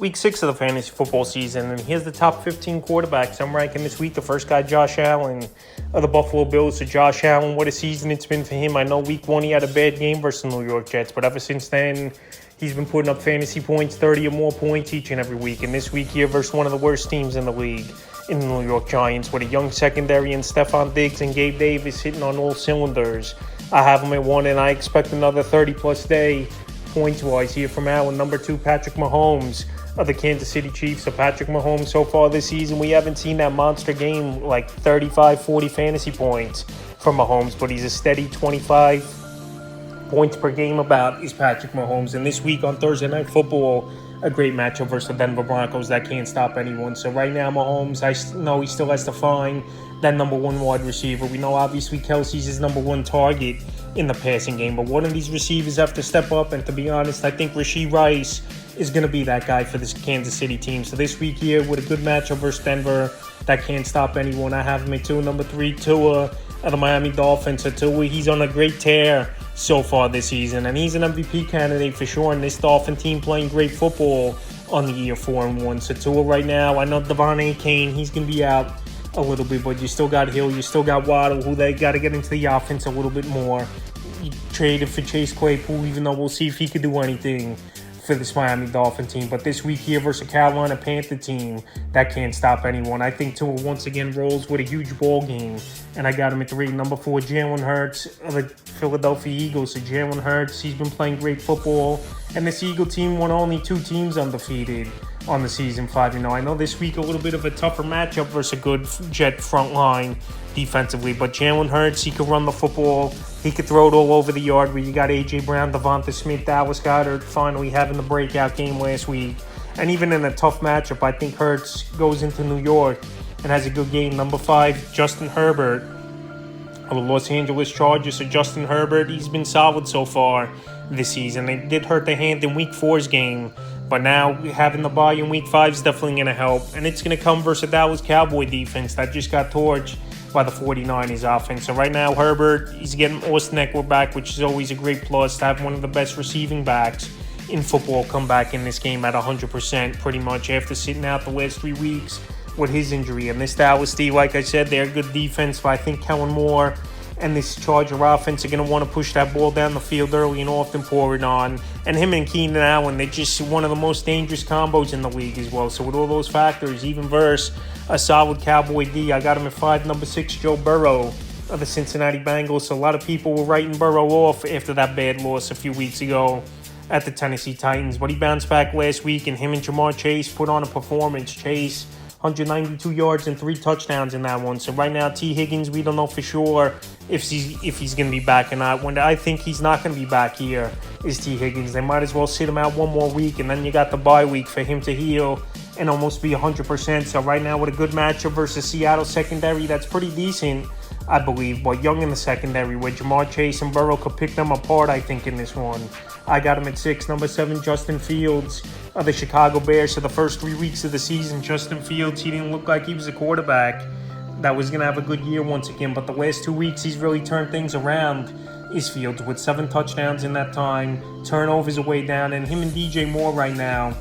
Week 6 of the fantasy football season, and here's the top 15 quarterbacks. I'm ranking this week. The first guy, Josh Allen of the Buffalo Bills. So Josh Allen, what a season it's been for him. I know week 1 he had a bad game versus the New York Jets, but ever since then, he's been putting up fantasy points, 30 or more points each and every week. And this week here versus one of the worst teams in the league, in the New York Giants, with a young secondary and Stephon Diggs and Gabe Davis hitting on all cylinders. I have him at 1, and I expect another 30-plus day points-wise here from Allen. Number 2, Patrick Mahomes of the Kansas City Chiefs. So Patrick Mahomes, so far this season, we haven't seen that monster game like 35, 40 fantasy points from Mahomes, but he's a steady 25 points per game about is Patrick Mahomes. And this week on Thursday Night Football, a great matchup versus the Denver Broncos that can't stop anyone. So right now, Mahomes, I know he still has to find that number 1 wide receiver. We know obviously Kelsey's his number 1 target in the passing game, but one of these receivers have to step up. And to be honest, I think Rashee Rice is going to be that guy for this Kansas City team. So this week here with a good matchup versus Denver that can't stop anyone, I have him at 2. Number 3, Tua of the Miami Dolphins. So Tua, he's on a great tear so far this season, and he's an MVP candidate for sure. And this Dolphin team playing great football on the year 4-1. So Tua right now, I know Devon Achane, he's going to be out a little bit, but you still got Hill, you still got Waddle, who they got to get into the offense a little bit more. You traded for Chase Claypool, even though we'll see if he could do anything for this Miami Dolphin team. But this week here versus a Carolina Panther team that can't stop anyone, I think Tua once again rolls with a huge ball game, and I got him at 3. Number 4, Jalen Hurts of the Philadelphia Eagles. So Jalen Hurts, he's been playing great football, and this Eagle team won only 2 teams undefeated on the season 5. I know this week a little bit of a tougher matchup versus a good Jet front line defensively, but Jalen Hurts, he can run the football, he could throw it all over the yard. Where you got A.J. Brown, Devonta Smith, Dallas Goedert finally having the breakout game last week. And even in a tough matchup, I think Hurts goes into New York and has a good game. Number 5, Justin Herbert of the Los Angeles Chargers. So Justin Herbert, he's been solid so far this season. They did hurt their hand in Week 4's game, but now having the bye in Week 5 is definitely going to help. And it's going to come versus a Dallas Cowboy defense that just got torched by the 49ers offense. So right now, Herbert, he's getting Austin Eckler back, which is always a great plus to have one of the best receiving backs in football come back in this game at 100% pretty much after sitting out the last 3 weeks with his injury. And this Dallas D, like I said, they're a good defense, but I think Kellen Moore and this Charger offense are going to want to push that ball down the field early and often pour it on. And him and Keenan Allen, they're just one of the most dangerous combos in the league as well. So with all those factors, even versus a solid Cowboy D, I got him at 5. Number 6, Joe Burrow of the Cincinnati Bengals. So a lot of people were writing Burrow off after that bad loss a few weeks ago at the Tennessee Titans, but he bounced back last week, and him and Jamar Chase put on a performance. Chase, 192 yards and 3 touchdowns in that one. So right now, T. Higgins, we don't know for sure if he's going to be back or not. When I think he's not going to be back here is T. Higgins. They might as well sit him out one more week, and then you got the bye week for him to heal and almost be 100%. So right now, with a good matchup versus Seattle secondary, that's pretty decent, I believe, but young in the secondary, where Jamar Chase and Burrow could pick them apart, I think, in this one. I got him at 6. Number 7, Justin Fields of the Chicago Bears. So the first 3 weeks of the season, Justin Fields, he didn't look like he was a quarterback that was going to have a good year once again. But the last 2 weeks, he's really turned things around, is Fields, with 7 touchdowns in that time. Turnovers are way down. And him and DJ Moore right now,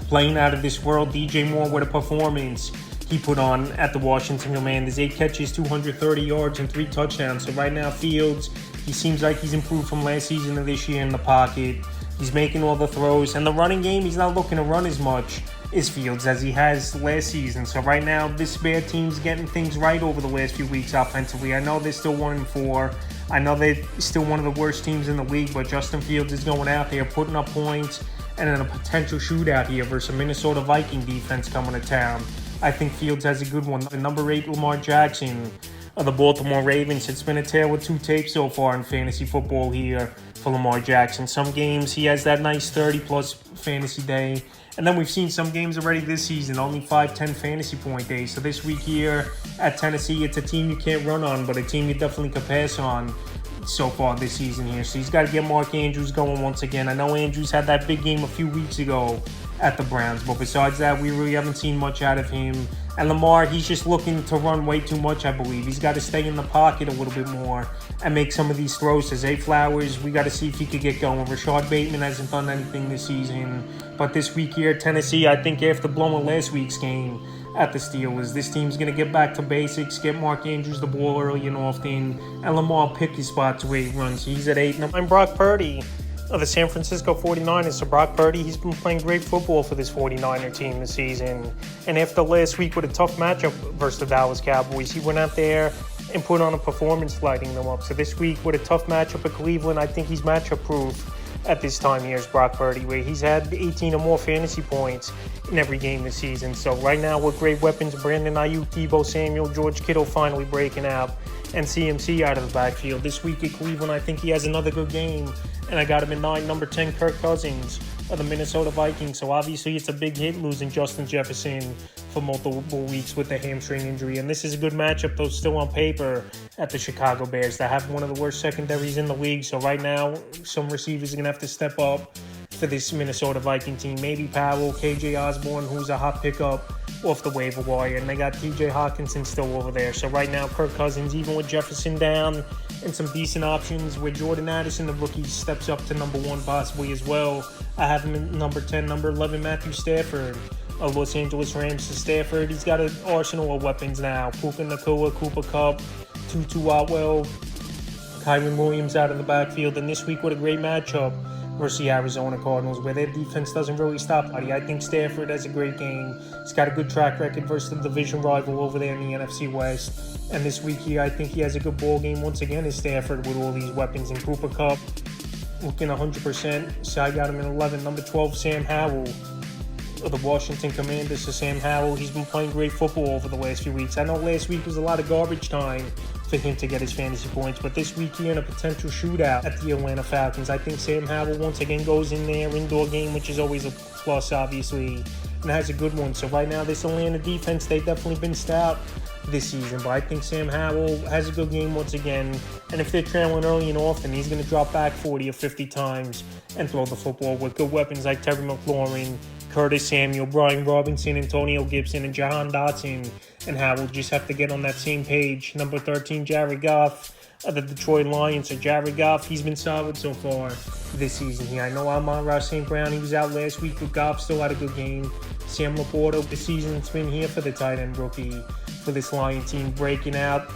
playing out of this world. DJ Moore with a performance he put on at the Washington Commanders. 8 catches, 230 yards, and 3 touchdowns. So right now, Fields, he seems like he's improved from last season to this year in the pocket. He's making all the throws. And the running game, he's not looking to run as much as Fields as he has last season. So right now, this Bear team's getting things right over the last few weeks offensively. I know they're still 1-4. I know they're still one of the worst teams in the league, but Justin Fields is going out there, putting up points, and in a potential shootout here versus a Minnesota Viking defense coming to town. I think Fields has a good one. The number 8, Lamar Jackson of the Baltimore Ravens. It's been a tale with 2 tapes so far in fantasy football here for Lamar Jackson. Some games he has that nice 30-plus fantasy day, and then we've seen some games already this season, only 5-10 fantasy point days. So this week here at Tennessee, it's a team you can't run on, but a team you definitely could pass on so far this season here. So he's got to get Mark Andrews going once again. I know Andrews had that big game a few weeks ago at the Browns, but besides that, we really haven't seen much out of him And Lamar, he's just looking to run way too much, I believe. He's got to stay in the pocket a little bit more and make some of these throws to Zay Flowers. We got to see if he could get going. Rashad Bateman hasn't done anything this season. But this week here at Tennessee, I think after blowing last week's game at the Steelers, this team's going to get back to basics, get Mark Andrews the ball early and often, and Lamar pick his spots where he runs. He's at 8. I'm Brock Purdy of the San Francisco 49ers. So Brock Purdy, he's been playing great football for this 49er team this season. And after last week with a tough matchup versus the Dallas Cowboys, he went out there and put on a performance lighting them up. So this week with a tough matchup at Cleveland, I think he's matchup proof at this time. Here's Brock Purdy, where he's had 18 or more fantasy points in every game this season. So right now with great weapons, Brandon Ayuk, Deebo Samuel, George Kittle finally breaking out, and CMC out of the backfield. This week at Cleveland, I think he has another good game, and I got him in 9, number 10, Kirk Cousins of the Minnesota Vikings. So obviously it's a big hit losing Justin Jefferson for multiple weeks with the hamstring injury. And this is a good matchup, though, still on paper, at the Chicago Bears that have one of the worst secondaries in the league. So right now, some receivers are going to have to step up for this Minnesota Viking team. Maybe Powell, KJ Osborne, who's a hot pickup off the waiver wire, and they got TJ Hawkinson still over there. So right now, Kirk Cousins, even with Jefferson down, and some decent options where Jordan Addison, the rookie, steps up to number 1 possibly as well. I have him in number 10, number 11, Matthew Stafford of Los Angeles Rams. To Stafford, he's got an arsenal of weapons now. Puka Nacua, Cooper Kupp, Tutu Atwell, Kyren Williams out of the backfield. And this week with a great matchup versus the Arizona Cardinals, where their defense doesn't really stop. I think Stafford has a great game. He's got a good track record versus the division rival over there in the NFC West. And this week here, I think he has a good ball game once again is Stafford with all these weapons. And Cooper Kupp looking 100%. So I got him in 11. Number 12, Sam Howell of the Washington Commanders. So Sam Howell, he's been playing great football over the last few weeks. I know last week was a lot of garbage time for him to get his fantasy points, but this week here in a potential shootout at the Atlanta Falcons, I think Sam Howell once again goes in there, indoor game, which is always a plus, obviously, and has a good one. So right now, this Atlanta defense, they've definitely been stout this season, but I think Sam Howell has a good game once again, and if they're trailing early and often, he's going to drop back 40 or 50 times and throw the football with good weapons like Terry McLaurin, Curtis Samuel, Brian Robinson, Antonio Gibson, and Jahan Dotson. And Howell just have to get on that same page. Number 13, Jared Goff of the Detroit Lions. So Jared Goff, he's been solid so far this season here. I know Amon-Ra St. Brown, he was out last week, but Goff still had a good game. Sam Laporta, this season it's been here for the tight end rookie for this Lion team, breaking out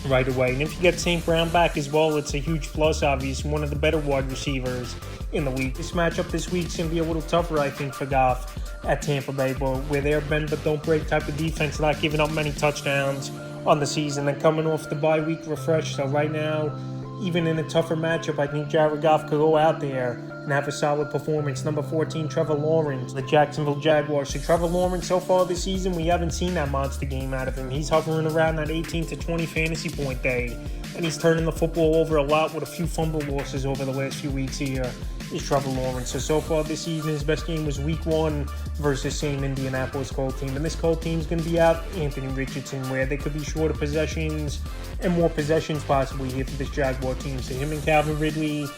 right away. And if you get St. Brown back as well, it's a huge plus, obviously. One of the better wide receivers in the league. This matchup this week is going to be a little tougher, I think, for Goff at Tampa Bay, but where they're bend but don't break type of defense, not giving up many touchdowns on the season. They're coming off the bye week refreshed. So right now, even in a tougher matchup, I think Jared Goff could go out there and have a solid performance. Number 14, Trevor Lawrence, the Jacksonville Jaguars. So Trevor Lawrence, so far this season, we haven't seen that monster game out of him. He's hovering around that 18 to 20 fantasy point day, and he's turning the football over a lot with a few fumble losses over the last few weeks here. Is Trevor Lawrence. So far this season, his best game was week 1 versus same Indianapolis Colts team. And this Colts team is going to be out Anthony Richardson, where they could be shorter possessions and more possessions possibly here for this Jaguar team. So him and Calvin Ridley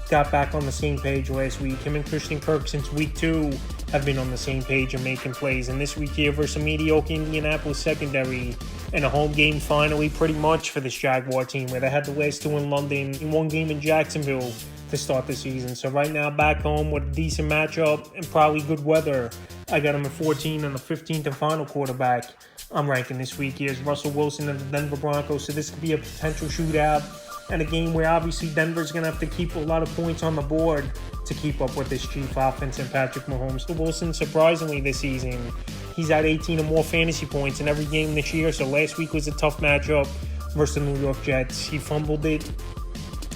got back on the same page last week. Him and Christian Kirk since week 2 have been on the same page and making plays. And this week here versus a mediocre Indianapolis secondary and a home game finally pretty much for this Jaguar team, where they had the last 2 in London and 1 game in Jacksonville to start the season. So right now back home with a decent matchup and probably good weather, I got him at 14 and the 15th and final quarterback I'm ranking this week here is Russell Wilson of the Denver Broncos. So this could be a potential shootout and a game where obviously Denver's going to have to keep a lot of points on the board to keep up with this chief offense and Patrick Mahomes. Wilson, surprisingly this season, he's had 18 or more fantasy points in every game this year. So last week was a tough matchup versus the New York Jets. He fumbled it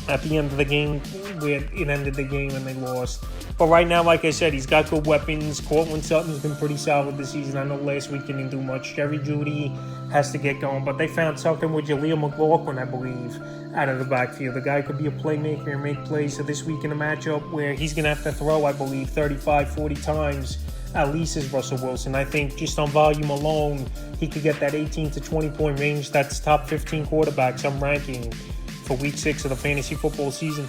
at the end of the game where it ended the game and they lost. But right now, like I said, he's got good weapons. Cortland Sutton's been pretty solid this season. I know last week didn't do much. Jerry Jeudy has to get going, but they found something with Jaleel McLaughlin, I believe, out of the backfield. The guy could be a playmaker and make plays. So this week in a matchup where he's going to have to throw, I believe, 35, 40 times at least is Russell Wilson. I think just on volume alone, he could get that 18 to 20 point range. That's top 15 quarterbacks I'm ranking for week 6 of the fantasy football season.